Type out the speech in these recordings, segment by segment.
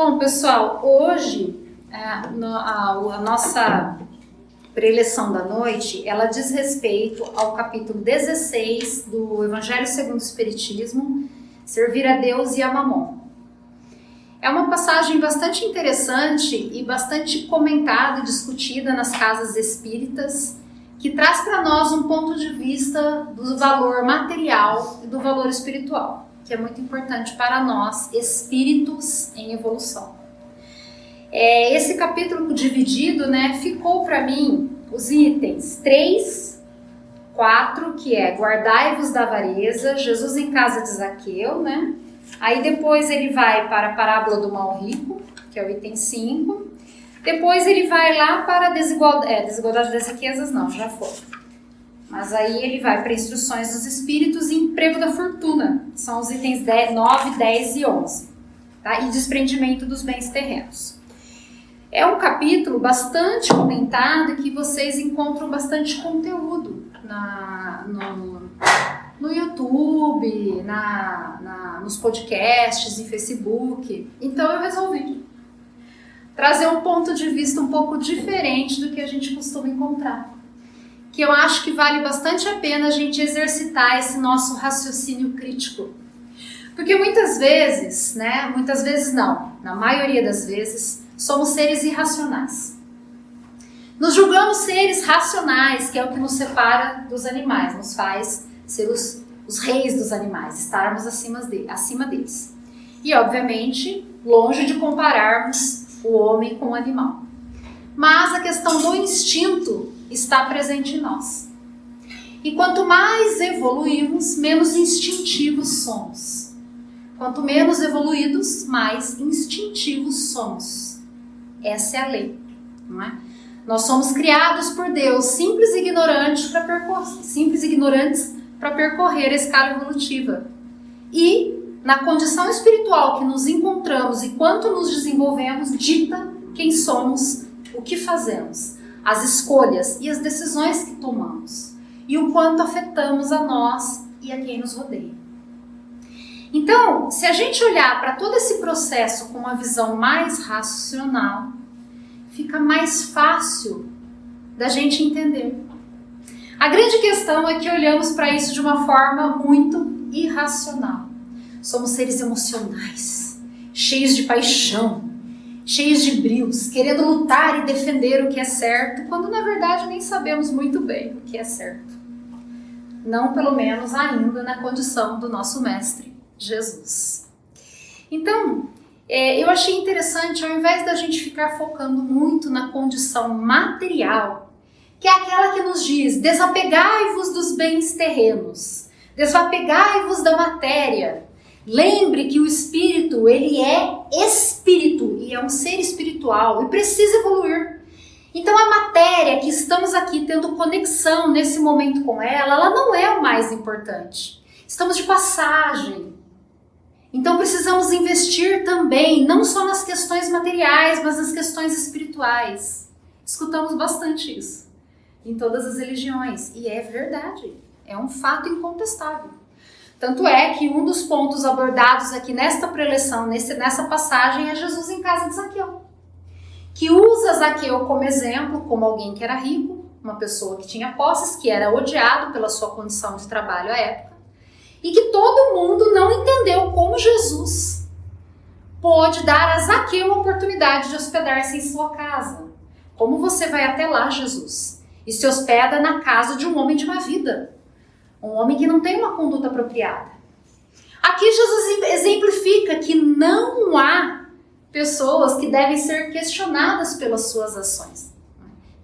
Bom, pessoal, hoje a nossa preleção da noite, ela diz respeito ao capítulo 16 do Evangelho segundo o Espiritismo, Servir a Deus e a Mamon. É uma passagem bastante interessante e bastante comentada e discutida nas casas espíritas, que traz para nós um ponto de vista do valor material e do valor espiritual, que é muito importante para nós, espíritos em evolução. Esse capítulo dividido, ficou para mim os itens 3, 4, que é guardai-vos da avareza, Jesus em casa de Zaqueu, Aí depois ele vai para a parábola do mal rico, que é o item 5. Depois ele vai lá para a desigualdade das riquezas, não, já foi. Mas aí ele vai para instruções dos espíritos e emprego da fortuna. São os itens 9, 10 e 11. Tá? E desprendimento dos bens terrenos. É um capítulo bastante comentado que vocês encontram bastante conteúdo no YouTube, nos podcasts, em Facebook. Então eu resolvi trazer um ponto de vista um pouco diferente do que a gente costuma encontrar. Que eu acho que vale bastante a pena a gente exercitar esse nosso raciocínio crítico. Porque muitas vezes não, na maioria das vezes, somos seres irracionais. Nos julgamos seres racionais, que é o que nos separa dos animais, nos faz ser os reis dos animais, estarmos acima deles. E, obviamente, longe de compararmos o homem com o animal. Mas a questão do instinto está presente em nós. E quanto mais evoluímos, menos instintivos somos. Quanto menos evoluídos, mais instintivos somos. Essa é a lei, não é? Nós somos criados por Deus, simples e ignorantes para percorrer a escala evolutiva. E, na condição espiritual que nos encontramos e quanto nos desenvolvemos, dita quem somos, o que fazemos, as escolhas e as decisões que tomamos, e o quanto afetamos a nós e a quem nos rodeia. Então, se a gente olhar para todo esse processo com uma visão mais racional, fica mais fácil da gente entender. A grande questão é que olhamos para isso de uma forma muito irracional. Somos seres emocionais, cheios de paixão, cheios de brios, querendo lutar e defender o que é certo, quando na verdade nem sabemos muito bem o que é certo. Não, pelo menos ainda na condição do nosso mestre, Jesus. Então, eu achei interessante, ao invés da gente ficar focando muito na condição material, que é aquela que nos diz, desapegai-vos dos bens terrenos, desapegai-vos da matéria. Lembre que o espírito, ele é espírito e é um ser espiritual e precisa evoluir. Então a matéria que estamos aqui tendo conexão nesse momento com ela não é o mais importante. Estamos de passagem. Então precisamos investir também, não só nas questões materiais, mas nas questões espirituais. Escutamos bastante isso em todas as religiões. E é verdade, é um fato incontestável. Tanto é que um dos pontos abordados aqui nesta preleção, nessa passagem, é Jesus em casa de Zaqueu. Que usa Zaqueu como exemplo, como alguém que era rico, uma pessoa que tinha posses, que era odiado pela sua condição de trabalho à época, e que todo mundo não entendeu como Jesus pôde dar a Zaqueu a oportunidade de hospedar-se em sua casa. Como você vai até lá, Jesus, e se hospeda na casa de um homem de má vida? Um homem que não tem uma conduta apropriada. Aqui Jesus exemplifica que não há pessoas que devem ser questionadas pelas suas ações.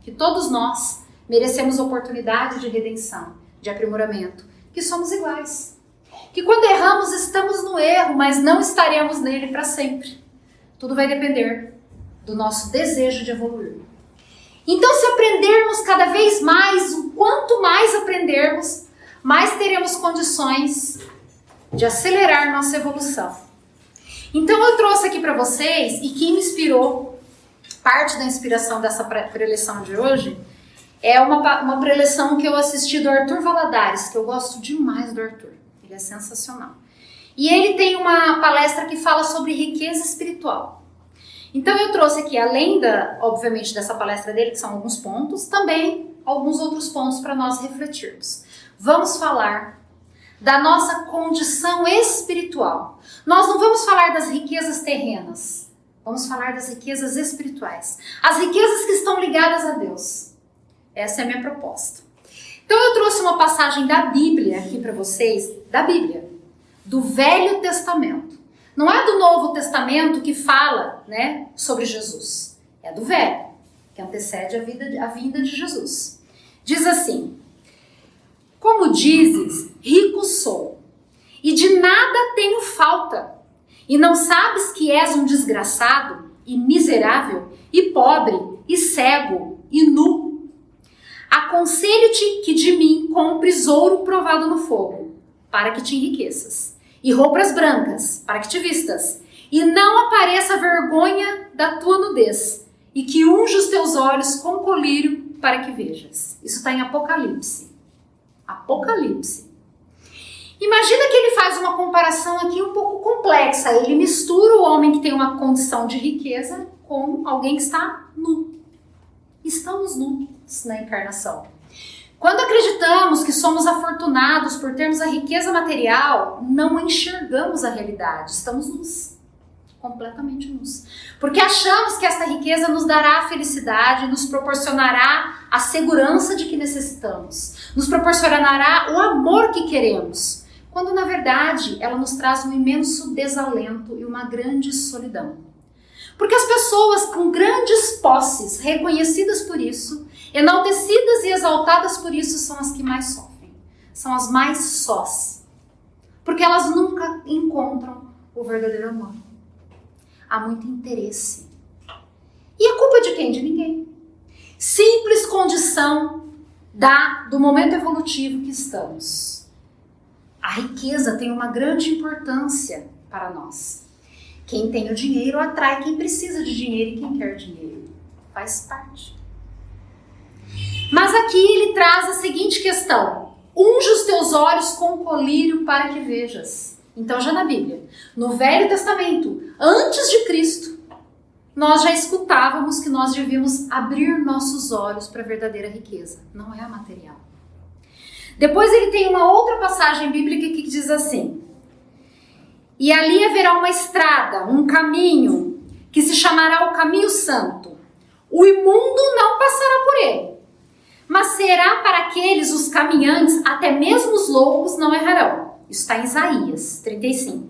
Que todos nós merecemos oportunidade de redenção, de aprimoramento, que somos iguais. Que quando erramos estamos no erro, mas não estaremos nele para sempre. Tudo vai depender do nosso desejo de evoluir. Então, se aprendermos cada vez mais, o quanto mais aprendermos, mais teremos condições de acelerar nossa evolução. Então eu trouxe aqui para vocês, e que me inspirou, parte da inspiração dessa preleção de hoje, é uma preleção que eu assisti do Arthur Valadares, que eu gosto demais do Arthur, ele é sensacional. E ele tem uma palestra que fala sobre riqueza espiritual. Então eu trouxe aqui, além obviamente, dessa palestra dele, que são alguns pontos, também alguns outros pontos para nós refletirmos. Vamos falar da nossa condição espiritual. Nós não vamos falar das riquezas terrenas, vamos falar das riquezas espirituais. As riquezas que estão ligadas a Deus. Essa é a minha proposta. Então eu trouxe uma passagem da Bíblia aqui para vocês, da Bíblia, do Velho Testamento. Não é do Novo Testamento que fala, né, sobre Jesus. É do Velho, que antecede a vinda de Jesus. Diz assim: como dizes, rico sou, e de nada tenho falta, e não sabes que és um desgraçado, e miserável, e pobre, e cego, e nu. Aconselho-te que de mim compres ouro provado no fogo, para que te enriqueças, e roupas brancas, para que te vistas, e não apareça a vergonha da tua nudez, e que unja os teus olhos com colírio para que vejas. Isso está em Apocalipse. Apocalipse. Imagina que ele faz uma comparação aqui um pouco complexa. Ele mistura o homem que tem uma condição de riqueza com alguém que está nu. Estamos nus na encarnação. Quando acreditamos que somos afortunados por termos a riqueza material, não enxergamos a realidade. Estamos nus. Completamente nus. Porque achamos que esta riqueza nos dará a felicidade, nos proporcionará a segurança de que necessitamos, nos proporcionará o amor que queremos, quando na verdade ela nos traz um imenso desalento e uma grande solidão. Porque as pessoas com grandes posses, reconhecidas por isso, enaltecidas e exaltadas por isso, são as que mais sofrem, são as mais sós, porque elas nunca encontram o verdadeiro amor. Há muito interesse. E a culpa é de quem? De ninguém. Simples condição do momento evolutivo que estamos. A riqueza tem uma grande importância para nós. Quem tem o dinheiro atrai quem precisa de dinheiro e quem quer dinheiro. Faz parte. Mas aqui ele traz a seguinte questão: unge os teus olhos com colírio para que vejas. Então já na Bíblia, no Velho Testamento, antes de Cristo, nós já escutávamos que nós devíamos abrir nossos olhos para a verdadeira riqueza, não é a material. Depois ele tem uma outra passagem bíblica que diz assim: e ali haverá uma estrada, um caminho, que se chamará o caminho santo. O imundo não passará por ele, mas será para aqueles os caminhantes, até mesmo os loucos não errarão. Isso está em Isaías 35.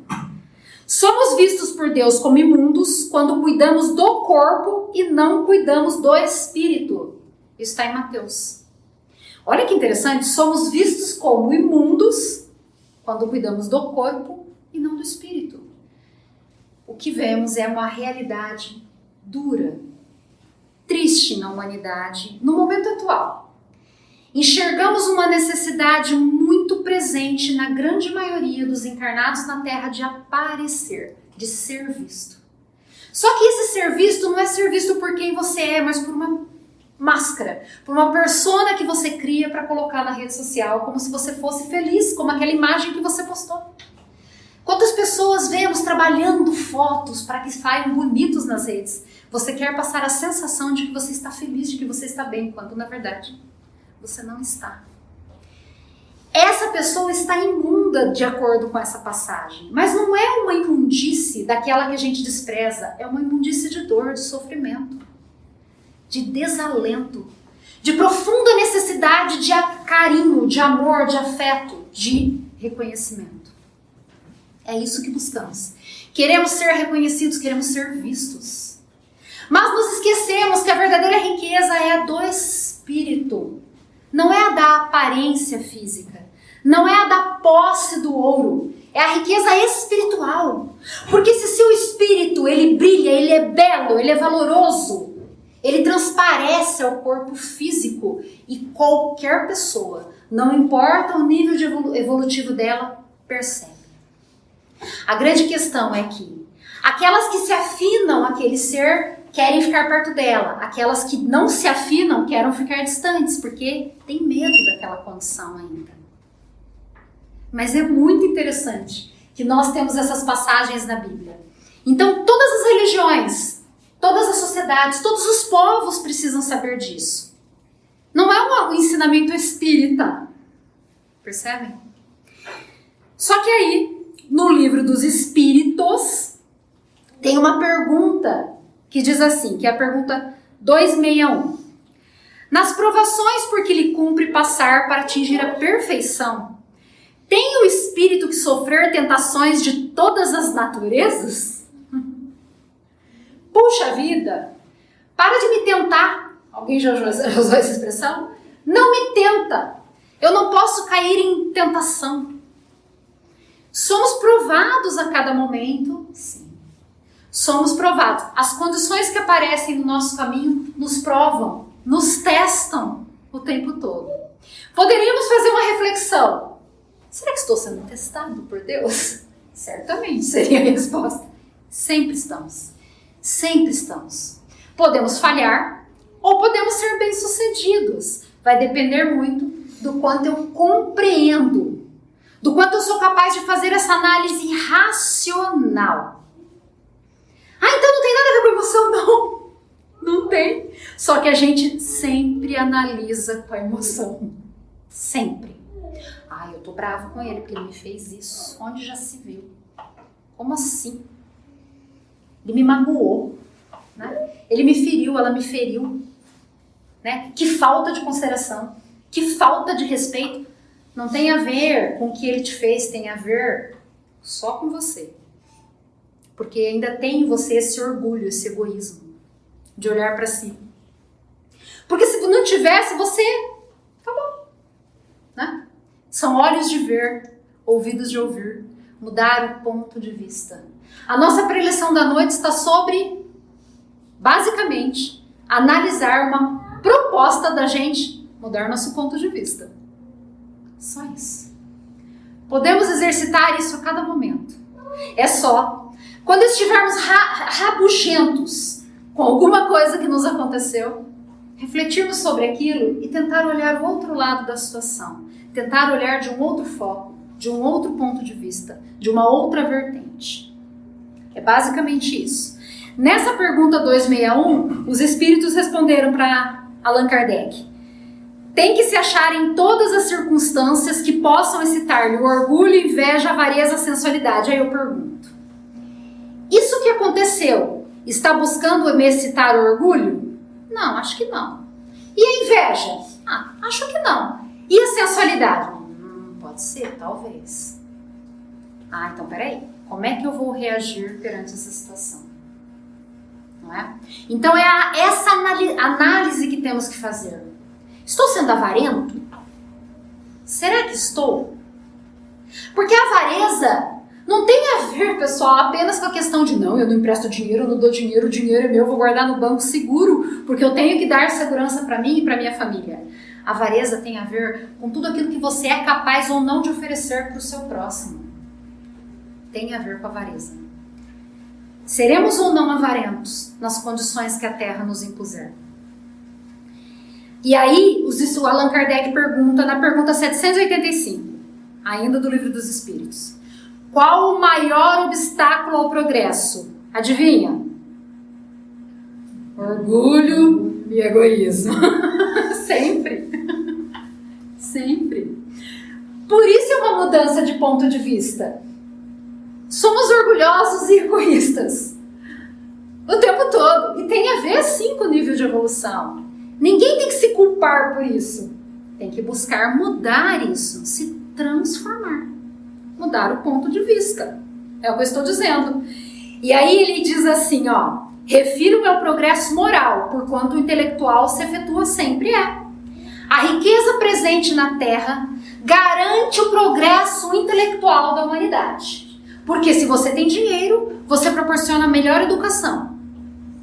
Somos vistos por Deus como imundos quando cuidamos do corpo e não cuidamos do espírito. Isso está em Mateus. Olha que interessante, somos vistos como imundos quando cuidamos do corpo e não do espírito. O que vemos é uma realidade dura, triste na humanidade, no momento atual. Enxergamos uma necessidade muito presente na grande maioria dos encarnados na Terra de aparecer, de ser visto. Só que esse ser visto não é ser visto por quem você é, mas por uma máscara, por uma persona que você cria para colocar na rede social, como se você fosse feliz, como aquela imagem que você postou. Quantas pessoas vemos trabalhando fotos para que saiam bonitos nas redes? Você quer passar a sensação de que você está feliz, de que você está bem, quando na verdade você não está. Essa pessoa está imunda de acordo com essa passagem, mas não é uma imundície daquela que a gente despreza, é uma imundície de dor, de sofrimento, de desalento, de profunda necessidade de carinho, de amor, de afeto, de reconhecimento. É isso que buscamos. Queremos ser reconhecidos, queremos ser vistos. Mas nos esquecemos que a verdadeira riqueza é a do espírito. Não é a da aparência física, não é a da posse do ouro, é a riqueza espiritual. Porque se seu espírito, ele brilha, ele é belo, ele é valoroso, ele transparece ao corpo físico e qualquer pessoa, não importa o nível de evolutivo dela, percebe. A grande questão é que aquelas que se afinam àquele ser querem ficar perto dela. Aquelas que não se afinam querem ficar distantes, porque tem medo daquela condição ainda. Mas é muito interessante que nós temos essas passagens na Bíblia. Então, todas as religiões Todas as sociedades, todos os povos precisam saber disso. Não é um ensinamento espírita. Percebem? Só que aí, no livro dos Espíritos, tem uma pergunta que diz assim, que é a pergunta 261. Nas provações por que lhe cumpre passar para atingir a perfeição, tem o espírito que sofrer tentações de todas as naturezas? Puxa vida, para de me tentar. Alguém já usou essa expressão? Não me tenta. Eu não posso cair em tentação. Somos provados a cada momento? Sim. Somos provados. As condições que aparecem no nosso caminho nos provam, nos testam o tempo todo. Poderíamos fazer uma reflexão. Será que estou sendo testado por Deus? Certamente seria a resposta. Sempre estamos. Sempre estamos. Podemos falhar ou podemos ser bem-sucedidos. Vai depender muito do quanto eu compreendo, do quanto eu sou capaz de fazer essa análise racional. Então não tem nada a ver com emoção, não. Não tem. Só que a gente sempre analisa com a emoção. Sempre. Eu tô bravo com ele porque ele me fez isso. Onde já se viu? Como assim? Ele me magoou, né? Ele me feriu, ela me feriu, né? Que falta de consideração, que falta de respeito. Não tem a ver com o que ele te fez, tem a ver só com você. Porque ainda tem em você esse orgulho, esse egoísmo de olhar para si. Porque se não tivesse, você acabou, né? São olhos de ver, ouvidos de ouvir, mudar o ponto de vista. A nossa preleção da noite está sobre, basicamente, analisar uma proposta da gente mudar nosso ponto de vista. Só isso. Podemos exercitar isso a cada momento. É só quando estivermos rabugentos com alguma coisa que nos aconteceu, refletirmos sobre aquilo e tentar olhar o outro lado da situação. Tentar olhar de um outro foco, de um outro ponto de vista, de uma outra vertente. É basicamente isso. Nessa pergunta 261, os espíritos responderam para Allan Kardec. Tem que se achar em todas as circunstâncias que possam excitar-lhe o orgulho, inveja, avareza, a sensualidade. Aí eu pergunto, isso que aconteceu está buscando me excitar o orgulho? Não, acho que não. E a inveja? Acho que não. E a sensualidade? Pode ser, talvez. Então peraí. Como é que eu vou reagir perante essa situação? Não é? Então é essa análise que temos que fazer. Estou sendo avarento? Será que estou? Porque a avareza não tem a ver, pessoal, apenas com a questão de não, eu não empresto dinheiro, eu não dou dinheiro, o dinheiro é meu, eu vou guardar no banco seguro, porque eu tenho que dar segurança para mim e para minha família. A avareza tem a ver com tudo aquilo que você é capaz ou não de oferecer para o seu próximo. Tem a ver com a avareza. Seremos ou não avarentos nas condições que a Terra nos impuser? E aí, o Allan Kardec pergunta, na pergunta 785, ainda do Livro dos Espíritos, qual o maior obstáculo ao progresso? Adivinha? Orgulho e egoísmo. Sempre. Sempre. Por isso é uma mudança de ponto de vista. Somos orgulhosos e egoístas o tempo todo. E tem a ver, sim, com o nível de evolução. Ninguém tem que se culpar por isso. Tem que buscar mudar isso, se transformar. Mudar o ponto de vista. É o que eu estou dizendo. E aí ele diz assim, refiro meu progresso moral, porquanto o intelectual se efetua sempre. A riqueza presente na Terra garante o progresso intelectual da humanidade. Porque se você tem dinheiro, você proporciona a melhor educação.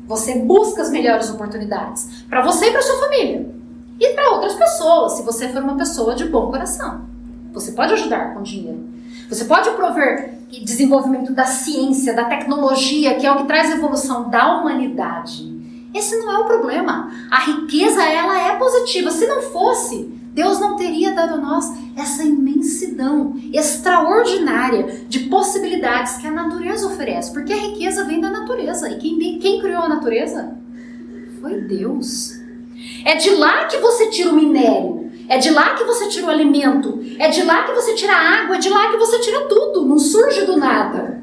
Você busca as melhores oportunidades. Para você e para sua família. E para outras pessoas, se você for uma pessoa de bom coração. Você pode ajudar com dinheiro. Você pode prover desenvolvimento da ciência, da tecnologia, que é o que traz a evolução da humanidade. Esse não é o problema. A riqueza, ela é positiva. Se não fosse, Deus não teria dado a nós essa imensidão extraordinária de possibilidades que a natureza oferece. Porque a riqueza vem da natureza. E quem criou a natureza? Foi Deus. É de lá que você tira o minério. É de lá que você tira o alimento. É de lá que você tira a água. É de lá que você tira tudo. Não surge do nada.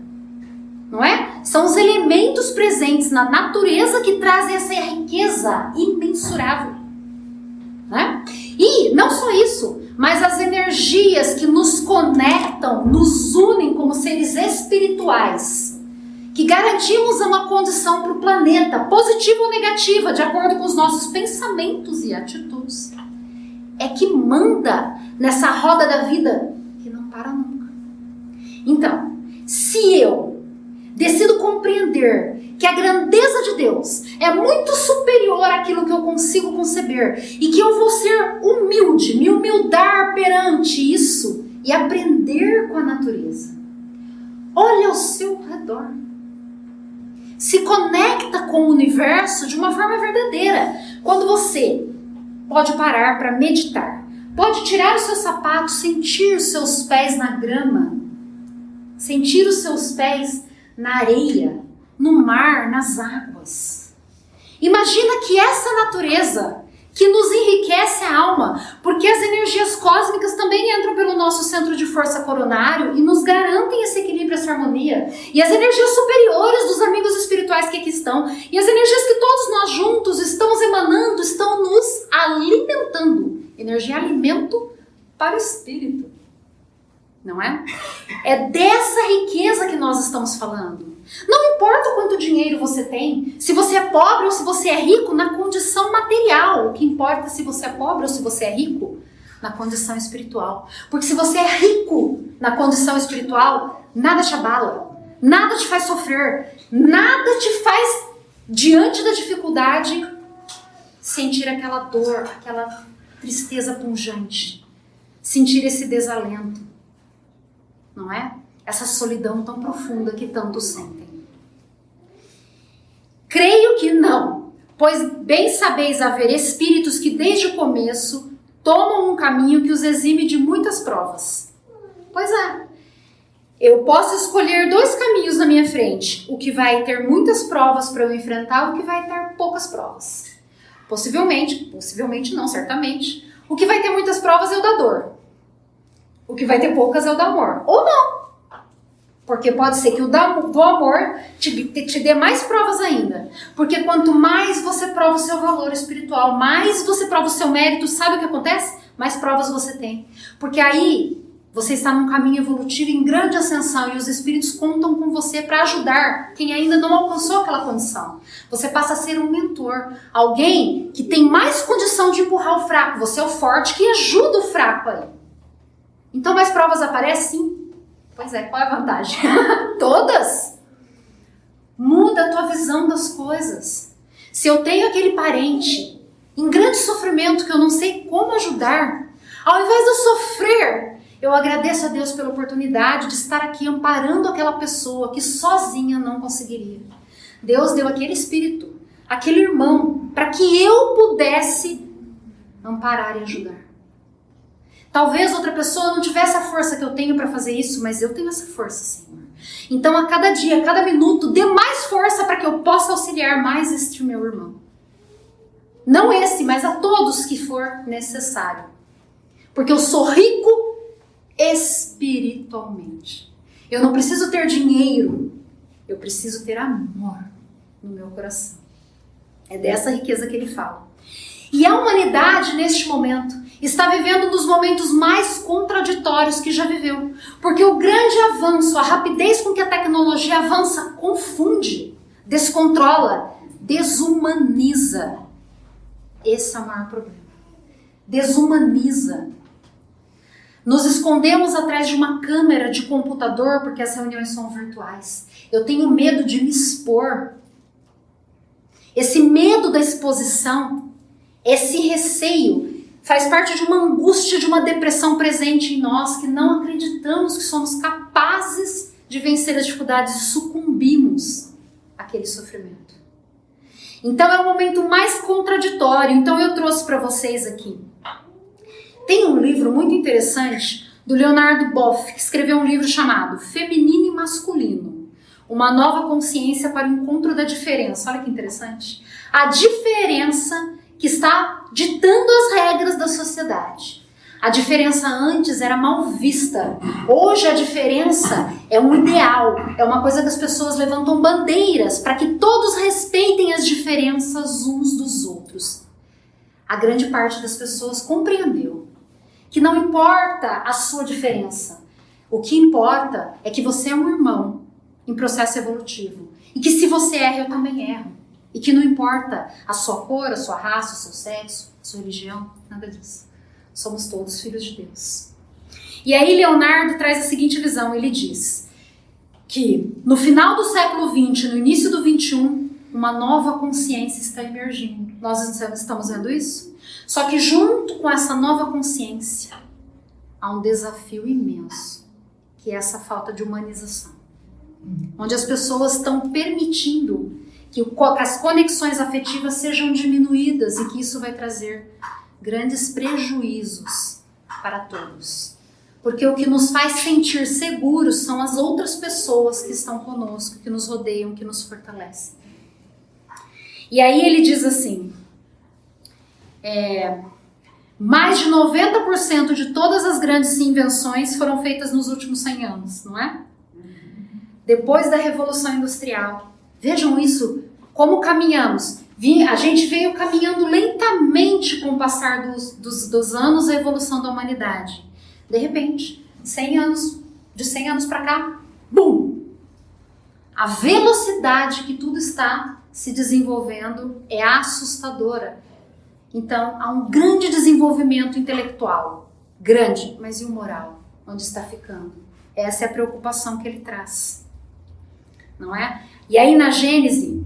Não é? São os elementos presentes na natureza que trazem essa riqueza imensurável. Né? E não só isso, mas as energias que nos conectam, nos unem como seres espirituais, que garantimos uma condição para o planeta, positiva ou negativa, de acordo com os nossos pensamentos e atitudes, é que manda nessa roda da vida que não para nunca. Então, se eu decido compreender que a grandeza de Deus é muito superior àquilo que eu consigo conceber e que eu vou ser humilde, me humildar perante isso e aprender com a natureza. Olha ao seu redor. Se conecta com o universo de uma forma verdadeira. Quando você pode parar para meditar, pode tirar os seus sapatos, sentir os seus pés na grama, sentir os seus pés na areia, no mar, nas águas. Imagina que essa natureza que nos enriquece a alma, porque as energias cósmicas também entram pelo nosso centro de força coronário e nos garantem esse equilíbrio, essa harmonia. E as energias superiores dos amigos espirituais que aqui estão, e as energias que todos nós juntos estamos emanando, estão nos alimentando. Energia é alimento para o espírito. Não é? É dessa riqueza que nós estamos falando. Não importa quanto dinheiro você tem, se você é pobre ou se você é rico, na condição material. O que importa é se você é pobre ou se você é rico na condição espiritual. Porque se você é rico na condição espiritual, nada te abala, nada te faz sofrer, nada te faz, diante da dificuldade, sentir aquela dor, aquela tristeza pungente, sentir esse desalento. Não é? Essa solidão tão profunda que tantos sentem. Creio que não, pois bem sabeis haver espíritos que desde o começo tomam um caminho que os exime de muitas provas. Pois é, eu posso escolher dois caminhos na minha frente, o que vai ter muitas provas para eu enfrentar, o que vai ter poucas provas. Possivelmente não, certamente, o que vai ter muitas provas é o da dor. O que vai ter poucas é o do amor. Ou não. Porque pode ser que o do amor te dê mais provas ainda. Porque quanto mais você prova o seu valor espiritual, mais você prova o seu mérito, sabe o que acontece? Mais provas você tem. Porque aí você está num caminho evolutivo em grande ascensão e os espíritos contam com você para ajudar quem ainda não alcançou aquela condição. Você passa a ser um mentor. Alguém que tem mais condição de empurrar o fraco. Você é o forte que ajuda o fraco aí. Então mais provas aparecem? Sim. Pois é, qual é a vantagem? Todas! Muda a tua visão das coisas. Se eu tenho aquele parente em grande sofrimento que eu não sei como ajudar, ao invés de eu sofrer, eu agradeço a Deus pela oportunidade de estar aqui amparando aquela pessoa que sozinha não conseguiria. Deus deu aquele espírito, aquele irmão, para que eu pudesse amparar e ajudar. Talvez outra pessoa não tivesse a força que eu tenho para fazer isso, mas eu tenho essa força, Senhor. Então a cada dia, a cada minuto, dê mais força para que eu possa auxiliar mais este meu irmão. Não esse, mas a todos que for necessário. Porque eu sou rico espiritualmente. Eu não preciso ter dinheiro, eu preciso ter amor no meu coração. É dessa riqueza que ele fala. E a humanidade, neste momento, está vivendo um dos momentos mais contraditórios que já viveu. Porque o grande avanço, a rapidez com que a tecnologia avança, confunde, descontrola, desumaniza. Esse é o maior problema. Desumaniza. Nos escondemos atrás de uma câmera de computador porque as reuniões são virtuais. Eu tenho medo de me expor. Esse medo da exposição, esse receio, faz parte de uma angústia, de uma depressão presente em nós, que não acreditamos que somos capazes de vencer as dificuldades e sucumbimos àquele sofrimento. Então é o momento mais contraditório. Então eu trouxe para vocês aqui. Tem um livro muito interessante do Leonardo Boff, que escreveu um livro chamado Feminino e Masculino, uma nova consciência para o encontro da diferença. Olha que interessante. A diferença que está ditando as regras da sociedade. A diferença antes era mal vista. Hoje a diferença é um ideal, é uma coisa que as pessoas levantam bandeiras para que todos respeitem as diferenças uns dos outros. A grande parte das pessoas compreendeu que não importa a sua diferença. O que importa é que você é um irmão em processo evolutivo. E que se você erra, eu também erro. E que não importa a sua cor, a sua raça, o seu sexo, a sua religião, nada disso. Somos todos filhos de Deus. E aí Leonardo traz a seguinte visão, ele diz que no final do século XX, no início do XXI, uma nova consciência está emergindo. Nós estamos vendo isso? Só que junto com essa nova consciência, há um desafio imenso, que é essa falta de humanização. Onde as pessoas estão permitindo que as conexões afetivas sejam diminuídas e que isso vai trazer grandes prejuízos para todos. Porque o que nos faz sentir seguros são as outras pessoas que estão conosco, que nos rodeiam, que nos fortalecem. E aí ele diz assim, mais de 90% de todas as grandes invenções foram feitas nos últimos 100 anos, não é? Depois da Revolução Industrial. Vejam isso, como caminhamos. A gente veio caminhando lentamente com o passar dos anos a evolução da humanidade. De repente, de 100 anos para cá, bum! A velocidade que tudo está se desenvolvendo é assustadora. Então, há um grande desenvolvimento intelectual. Grande, mas e o moral? Onde está ficando? Essa é a preocupação que ele traz. Não é? E aí na Gênese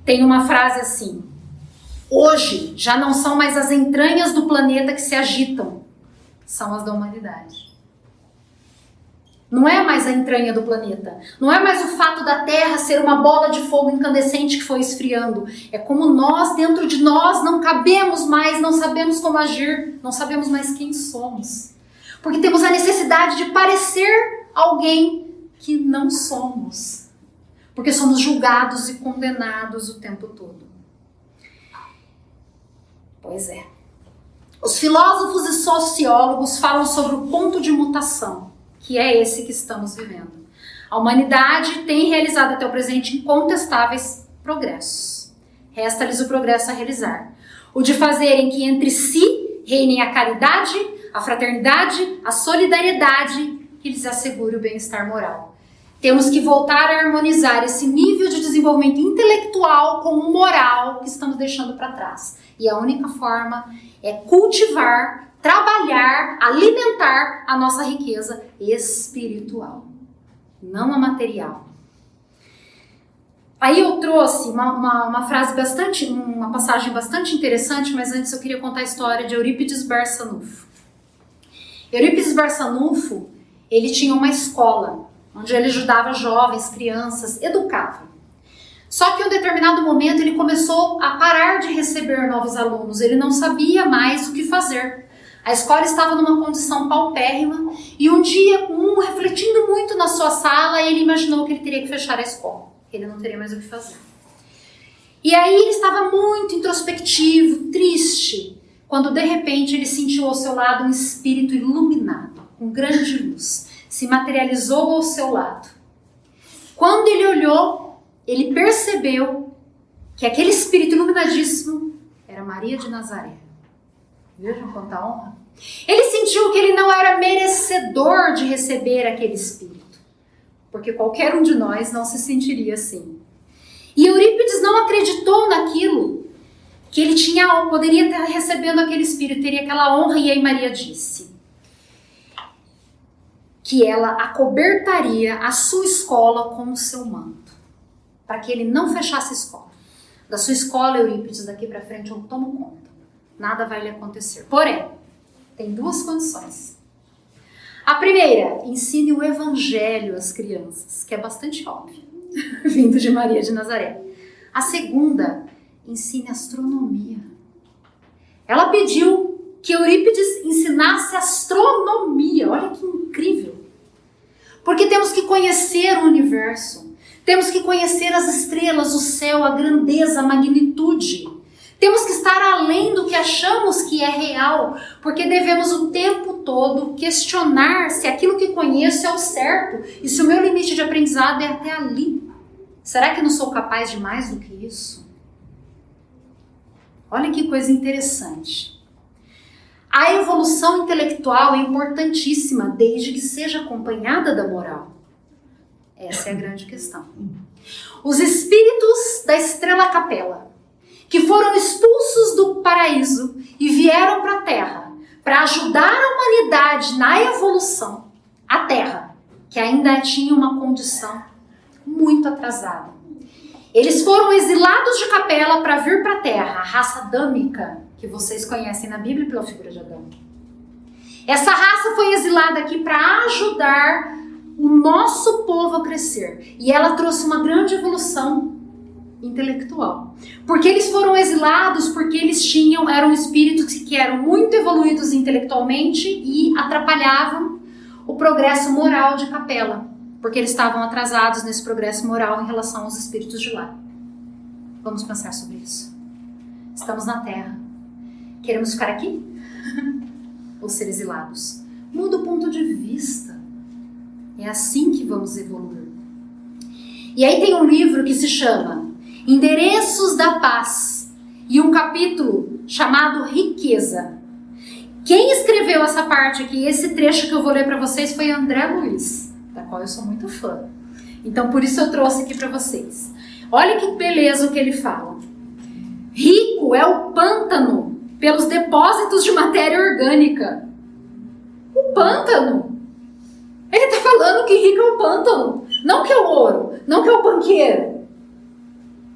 tem uma frase assim: hoje já não são mais as entranhas do planeta que se agitam, são as da humanidade. Não é mais a entranha do planeta, não é mais o fato da Terra ser uma bola de fogo incandescente que foi esfriando. É como nós, dentro de nós, não cabemos mais, não sabemos como agir, não sabemos mais quem somos. Porque temos a necessidade de parecer alguém que não somos. Porque somos julgados e condenados o tempo todo. Pois é. Os filósofos e sociólogos falam sobre o ponto de mutação, que é esse que estamos vivendo. A humanidade tem realizado até o presente incontestáveis progressos. Resta-lhes o progresso a realizar. O de fazerem que entre si reinem a caridade, a fraternidade, a solidariedade, que lhes assegure o bem-estar moral. Temos que voltar a harmonizar esse nível de desenvolvimento intelectual com o moral que estamos deixando para trás. E a única forma é cultivar, trabalhar, alimentar a nossa riqueza espiritual, não a material. Aí eu trouxe uma frase uma passagem bastante interessante, mas antes eu queria contar a história de Eurípides Barçanufo. Eurípides Barçanufo, ele tinha uma escola onde ele ajudava jovens, crianças, educava. Só que em um determinado momento ele começou a parar de receber novos alunos, ele não sabia mais o que fazer. A escola estava numa condição paupérrima e um dia, refletindo muito na sua sala, ele imaginou que ele teria que fechar a escola, que ele não teria mais o que fazer. E aí ele estava muito introspectivo, triste, quando de repente ele sentiu ao seu lado um espírito iluminado, com grande luz. Se materializou ao seu lado. Quando ele olhou, ele percebeu que aquele espírito iluminadíssimo era Maria de Nazaré. Vejam quanta honra. Ele sentiu que ele não era merecedor de receber aquele espírito, porque qualquer um de nós não se sentiria assim. E Eurípides não acreditou naquilo, que ele poderia estar recebendo aquele espírito, teria aquela honra, e aí Maria disse que ela acobertaria a sua escola com o seu manto, para que ele não fechasse a escola. Da sua escola, Eurípides, daqui para frente eu tomo conta. Nada vai lhe acontecer. Porém, tem duas condições. A primeira, ensine o evangelho às crianças, que é bastante óbvio, vindo de Maria de Nazaré. A segunda, ensine astronomia. Ela pediu que Eurípides ensinasse astronomia. Olha que incrível. Porque temos que conhecer o universo. Temos que conhecer as estrelas, o céu, a grandeza, a magnitude. Temos que estar além do que achamos que é real, porque devemos o tempo todo questionar se aquilo que conheço é o certo e se o meu limite de aprendizado é até ali. Será que eu não sou capaz de mais do que isso? Olha que coisa interessante. A evolução intelectual é importantíssima, desde que seja acompanhada da moral. Essa é a grande questão. Os espíritos da Estrela Capella, que foram expulsos do paraíso e vieram para a Terra para ajudar a humanidade na evolução, a Terra, que ainda tinha uma condição muito atrasada. Eles foram exilados de Capela para vir para a Terra, a raça adâmica, que vocês conhecem na Bíblia pela figura de Adão. Essa raça foi exilada aqui para ajudar o nosso povo a crescer. E ela trouxe uma grande evolução intelectual. Porque eles foram exilados porque eles eram espíritos que eram muito evoluídos intelectualmente e atrapalhavam o progresso moral de Capela. Porque eles estavam atrasados nesse progresso moral em relação aos espíritos de lá. Vamos pensar sobre isso. Estamos na Terra. Queremos ficar aqui? Ou ser exilados? Muda o ponto de vista. É assim que vamos evoluir. E aí tem um livro que se chama Endereços da Paz e um capítulo chamado Riqueza. Quem escreveu essa parte aqui, esse trecho que eu vou ler para vocês, foi André Luiz, da qual eu sou muito fã. Então por isso eu trouxe aqui para vocês. Olha que beleza o que ele fala. Rico é o pântano pelos depósitos de matéria orgânica. O pântano. Ele está falando que rico é o pântano. Não que é o ouro, não que é o banqueiro.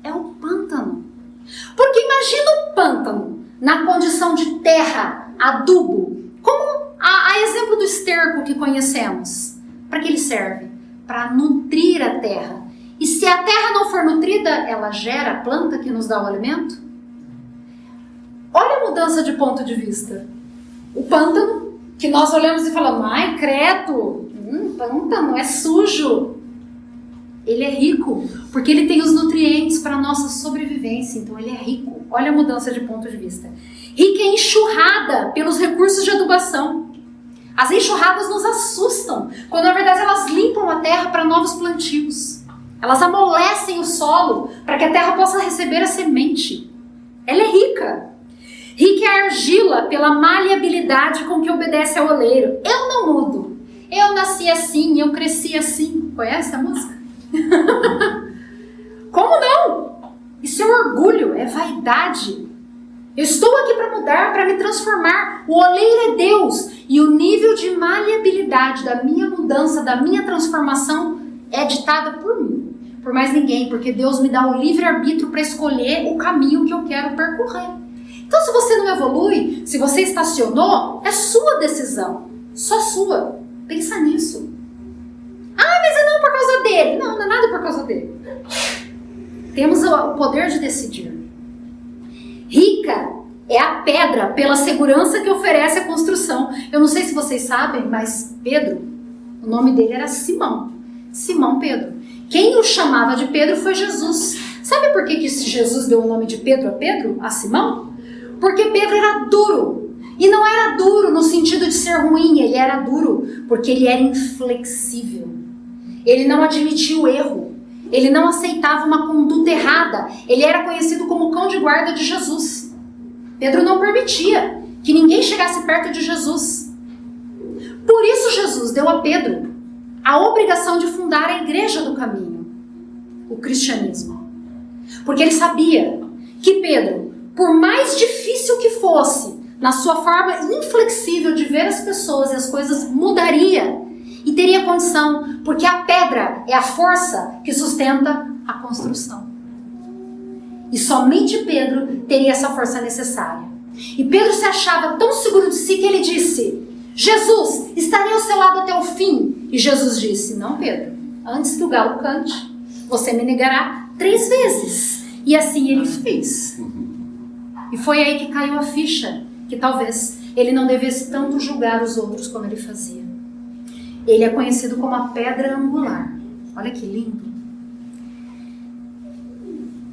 É o pântano. Porque imagina o pântano na condição de terra, adubo. Como a exemplo do esterco que conhecemos. Para que ele serve? Para nutrir a terra. E se a terra não for nutrida, ela gera a planta que nos dá o alimento? Olha a mudança de ponto de vista. O pântano, que nós olhamos e falamos, ai, credo, pântano é sujo. Ele é rico, porque ele tem os nutrientes para a nossa sobrevivência, então ele é rico. Olha a mudança de ponto de vista. Rico é enxurrada pelos recursos de adubação. As enxurradas nos assustam, quando na verdade elas limpam a terra para novos plantios. Elas amolecem o solo para que a terra possa receber a semente. Ela é rica. Rica é a argila pela maleabilidade com que obedece ao oleiro. Eu não mudo. Eu nasci assim, eu cresci assim. Conhece a música? Como não? Isso é orgulho, é vaidade. Eu estou aqui para mudar, para me transformar. O oleiro é Deus. E o nível de maleabilidade da minha mudança, da minha transformação é ditada por mim. Por mais ninguém, porque Deus me dá o livre-arbítrio para escolher o caminho que eu quero percorrer. Então, se você não evolui, se você estacionou, é sua decisão. Só sua. Pensa nisso. Ah, mas não por causa dele. Não, não é nada por causa dele. Temos o poder de decidir. Rica é a pedra pela segurança que oferece a construção. Eu não sei se vocês sabem, mas Pedro, o nome dele era Simão. Simão Pedro. Quem o chamava de Pedro foi Jesus. Sabe por que Jesus deu o nome de Pedro, a Simão? Porque Pedro era duro. E não era duro no sentido de ser ruim, ele era duro porque ele era inflexível. Ele não admitia o erro. Ele não aceitava uma conduta errada. Ele era conhecido como o cão de guarda de Jesus. Pedro não permitia que ninguém chegasse perto de Jesus. Por isso Jesus deu a Pedro a obrigação de fundar a igreja do caminho, o cristianismo. Porque ele sabia que Pedro, por mais difícil que fosse, na sua forma inflexível de ver as pessoas e as coisas, mudaria e teria condição, porque a pedra é a força que sustenta a construção. E somente Pedro teria essa força necessária. E Pedro se achava tão seguro de si que ele disse: Jesus, estarei ao seu lado até o fim. E Jesus disse: não, Pedro, antes que o galo cante, você me negará 3 vezes. E assim ele fez. E foi aí que caiu a ficha, que talvez Ele não devesse tanto julgar os outros como ele fazia. Ele é conhecido como a pedra angular. Olha que lindo.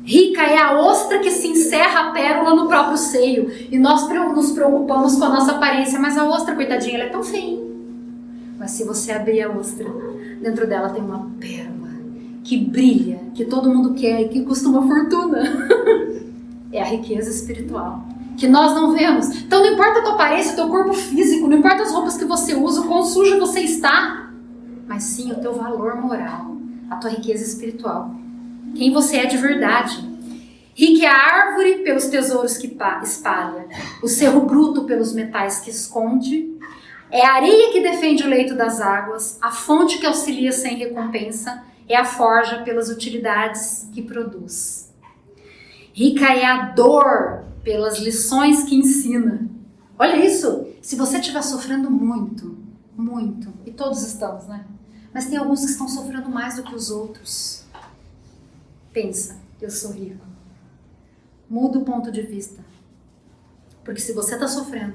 Rica é a ostra que se encerra a pérola no próprio seio. E nós nos preocupamos com a nossa aparência, mas a ostra, coitadinha, ela é tão feinha. Mas se você abrir a ostra, dentro dela tem uma pérola que brilha, que todo mundo quer e que custa uma fortuna. É a riqueza espiritual, que nós não vemos. Então não importa a tua aparência, o teu corpo físico, não importa as roupas que você usa, o quão sujo você está, mas sim o teu valor moral, a tua riqueza espiritual, quem você é de verdade. Rica é a árvore pelos tesouros que espalha, o cerro bruto pelos metais que esconde, é a areia que defende o leito das águas, a fonte que auxilia sem recompensa, é a forja pelas utilidades que produz. Rica é a dor pelas lições que ensina. Olha isso, se você estiver sofrendo muito, muito, e todos estamos, né? Mas tem alguns que estão sofrendo mais do que os outros. Pensa, eu sou rico. Muda o ponto de vista. Porque se você está sofrendo,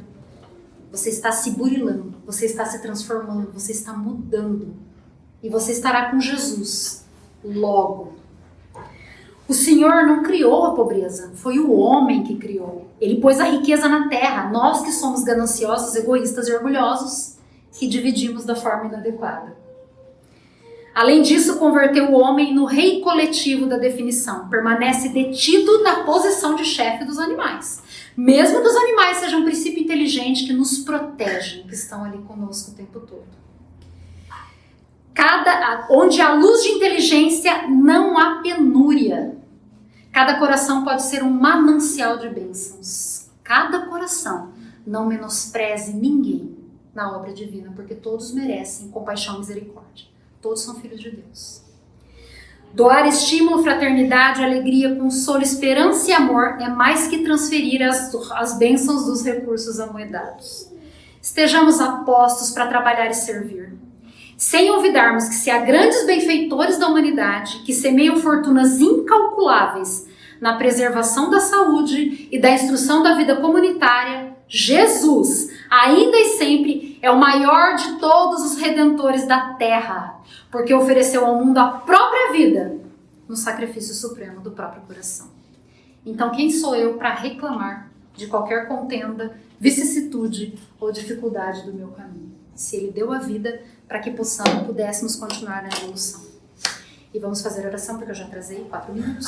você está se burilando, você está se transformando, você está mudando. E você estará com Jesus logo. O Senhor não criou a pobreza, foi o homem que criou. Ele pôs a riqueza na terra, nós que somos gananciosos, egoístas e orgulhosos, que dividimos da forma inadequada. Além disso, converteu o homem no rei coletivo da definição, permanece detido na posição de chefe dos animais. Mesmo que os animais sejam um princípio inteligente que nos protegem, que estão ali conosco o tempo todo. Onde há luz de inteligência, não há penúria. Cada coração pode ser um manancial de bênçãos. Cada coração. Não menospreze ninguém na obra divina, porque todos merecem compaixão e misericórdia. Todos são filhos de Deus. Doar estímulo, fraternidade, alegria, consolo, esperança e amor é mais que transferir as bênçãos dos recursos amoedados. Estejamos apostos para trabalhar e servir. Sem olvidarmos que se há grandes benfeitores da humanidade que semeiam fortunas incalculáveis na preservação da saúde e da instrução da vida comunitária, Jesus, ainda e sempre, é o maior de todos os redentores da terra, porque ofereceu ao mundo a própria vida no sacrifício supremo do próprio coração. Então quem sou eu para reclamar de qualquer contenda, vicissitude ou dificuldade do meu caminho? Se ele deu a vida para que pudéssemos continuar na evolução. E vamos fazer oração, porque eu já atrasei 4 minutos.